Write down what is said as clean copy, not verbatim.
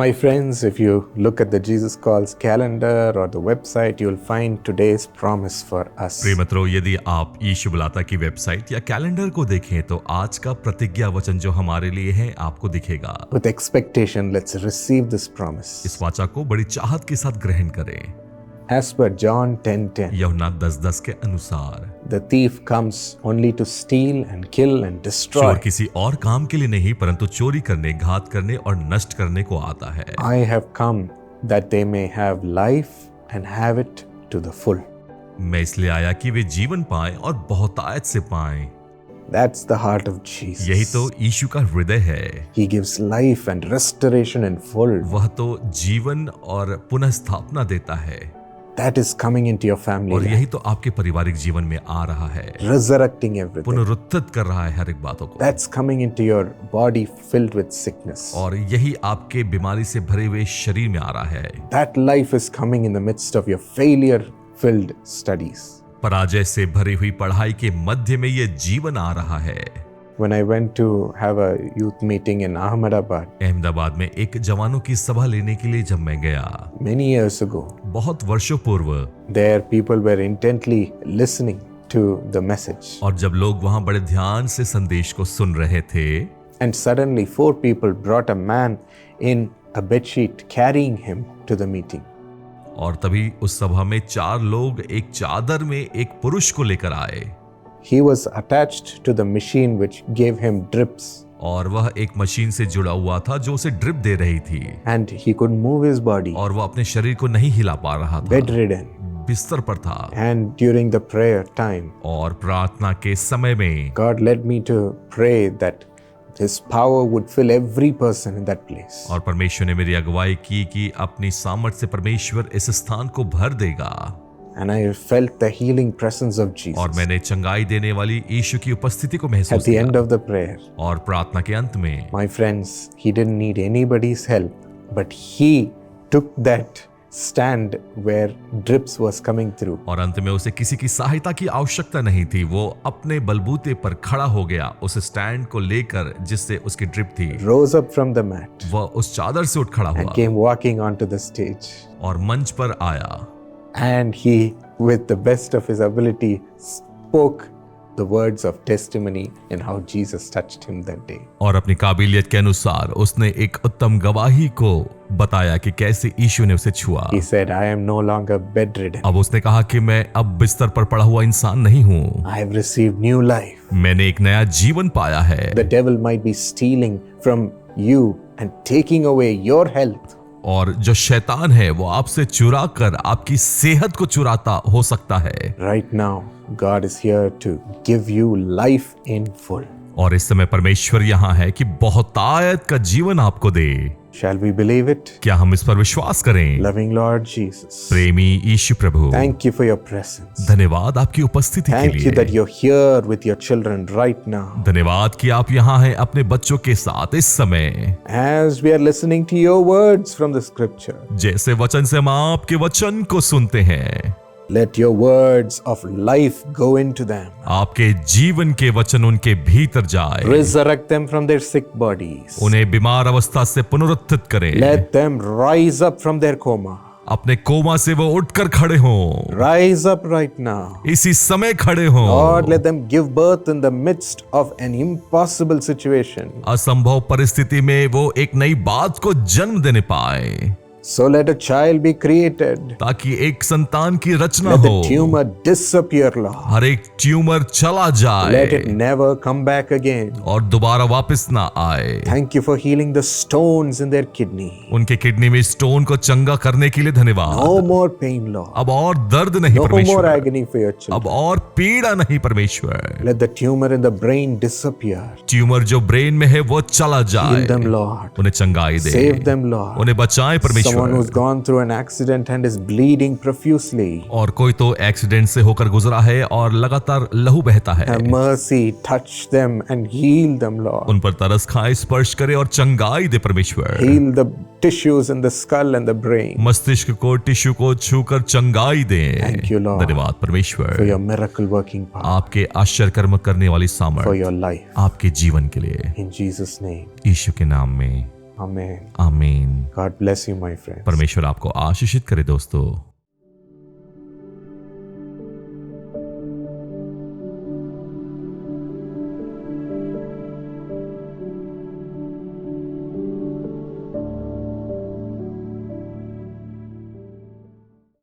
My friends, if you look at the Jesus Calls calendar or the website, you'll find today's promise for us. प्रिय मित्रों, यदि आप यीशु बुलाता की website या कैलेंडर को देखें तो आज का प्रतिज्ञा वचन जो हमारे लिए है आपको दिखेगा। With expectation, let's receive this promise. इस वाचा को बड़ी चाहत के साथ ग्रहण करें। As per John 10:10, यूहन्ना 10:10 के अनुसार the thief comes only to steal and kill and destroy. चोर किसी और काम के लिए नहीं परंतु चोरी करने, घात करने और नष्ट करने को आता है। I have come that they may have life and have it to the full. मैं इसलिए आया कि वे जीवन पाएं और बहुतायत से पाएं। That's the heart of Jesus. यही तो यीशु का हृदय है। He gives life and restoration in full. वह तो जीवन और पुनः स्थापना देता है। That is coming into your family और life. यही तो आपके पारिवारिक जीवन में आ रहा है। Resurrecting everything. पुनरुत्थित कर रहा है हर एक बातों को। That's coming into your body filled with sickness. और यही आपके बीमारी से भरे हुए शरीर में आ रहा है। That life is coming in the midst of your failure-filled studies. पराजय से भरी हुई पढ़ाई के मध्य में ये जीवन आ रहा है। When I went to have a youth meeting in Ahmedabad Ahmedabad में एक जवानों की सभा लेने के लिए जब मैं गया many years ago, बहुत वर्षों पूर्व, there people were intently listening to the message. और जब लोग वहां बड़े ध्यान से संदेश को सुन रहे थे, And suddenly 4 people brought a man in a bedsheet carrying him to the meeting. और तभी उस सभा में 4 लोग एक चादर में एक पुरुष को लेकर आए। He was attached to the machine which gave him drips. और वह एक मशीन से जुड़ा हुआ था जो उसे ड्रिप दे रही थी। And he could move his body. और वह अपने शरीर को नहीं हिला पा रहा था। Bedridden. बिस्तर पर था। And during the prayer time, और प्रार्थना के समय में God led me to pray that His power would fill every person in that place. और परमेश्वर ने मेरी अगुवाई की कि अपनी सामर्थ से परमेश्वर इस स्थान को भर देगा। And I felt the healing presence of Jesus. और मैंने चंगाई देने वाली यीशु की उपस्थिति को At महसूस the किया। end of the prayer, और प्रार्थना के अंत में my friends, he didn't need anybody's help, but he took that stand where drips was coming through. और अंत में उसे किसी की सहायता की आवश्यकता नहीं थी। वो अपने बलबूते पर खड़ा हो गया उस स्टैंड को लेकर जिससे उसकी ड्रिप थी। Rose up from the mat वह उस चादर से उठ खड़ा and हुआ came walking onto the stage. और मंच पर आया। And he, with the best of his ability, spoke the words of testimony and how Jesus touched him that day. और अपनी काबिलियत के अनुसार उसने एक उत्तम गवाही को बताया कि कैसे यीशु ने उसे छुआ। He said, I am no longer bedridden. अब उसने कहा कि मैं अब बिस्तर पर पड़ा हुआ इंसान नहीं हूँ। I have received new life. मैंने एक नया जीवन पाया है। The devil might be stealing from you and taking away your health. और जो शैतान है वो आपसे चुरा कर आपकी सेहत को चुराता हो सकता है। Right now, God is here to give you life in full. और इस समय परमेश्वर यहाँ है कि बहुतायत का जीवन आपको दे। Shall we believe it? क्या हम इस पर विश्वास करें? Loving Lord Jesus, प्रेमी यीशु प्रभु, thank you for your presence. धन्यवाद आपकी उपस्थिति के Thank you that लिए। you're here with your children right now. धन्यवाद कि आप यहाँ हैं अपने बच्चों के साथ इस समय। As we are listening to your words from the scripture, जैसे वचन से हम आपके वचन को सुनते हैं, let your words of life go into them. आपके जीवन के वचन उनके भीतर जाए। Resurrect them from their sick bodies. उन्हें बीमार अवस्था से पुनरुत्थित करें। Let them rise up from their coma. अपने कोमा से वो उठकर खड़े हों। Rise up right now. इसी समय खड़े हों। Lord, let them give birth in the midst of an impossible situation. असंभव परिस्थिति में वो एक नई बात को जन्म देने पाए। So let a child be created. ताकि एक संतान की रचना Let हो। the tumor disappear, Lord. हर एक ट्यूमर चला जाए। Let it never come back again. और दोबारा वापस ना आए। Thank you for healing the stones in their kidney. उनके किडनी में स्टोन को चंगा करने के लिए धन्यवाद। No more pain, Lord. अब और दर्द नहीं No more परमेश्वर। agony for your children. अब और पीड़ा नहीं परमेश्वर। Let the tumor in the brain disappear. Tumour जो ब्रेन में है वो चला जाए। Heal them, Lord. उन्हें चंगाई दे। Save them, Lord. उन्हें बचाए परमेश्वर। Someone who's gone through an accident and is bleeding profusely. और कोई तो एक्सीडेंट से होकर गुजरा है और लगातार लहू बहता है। Have mercy, touch them and heal them, Lord. उन पर तरस खाए, स्पर्श करे और चंगाई दे परमेश्वर। Heal the tissues in the skull and the brain. मस्तिष्क को, टिश्यू को छूकर चंगाई दे। Thank you, Lord. धन्यवाद परमेश्वर For your miracle working power. आपके आश्चर्य कर्म करने वाली For सामर्थ your life. आपके जीवन के लिए। In Jesus' name. यीशु के नाम में Amen. आमीन। God bless you, my friends. परमेश्वर आपको आशीषित करे दोस्तों।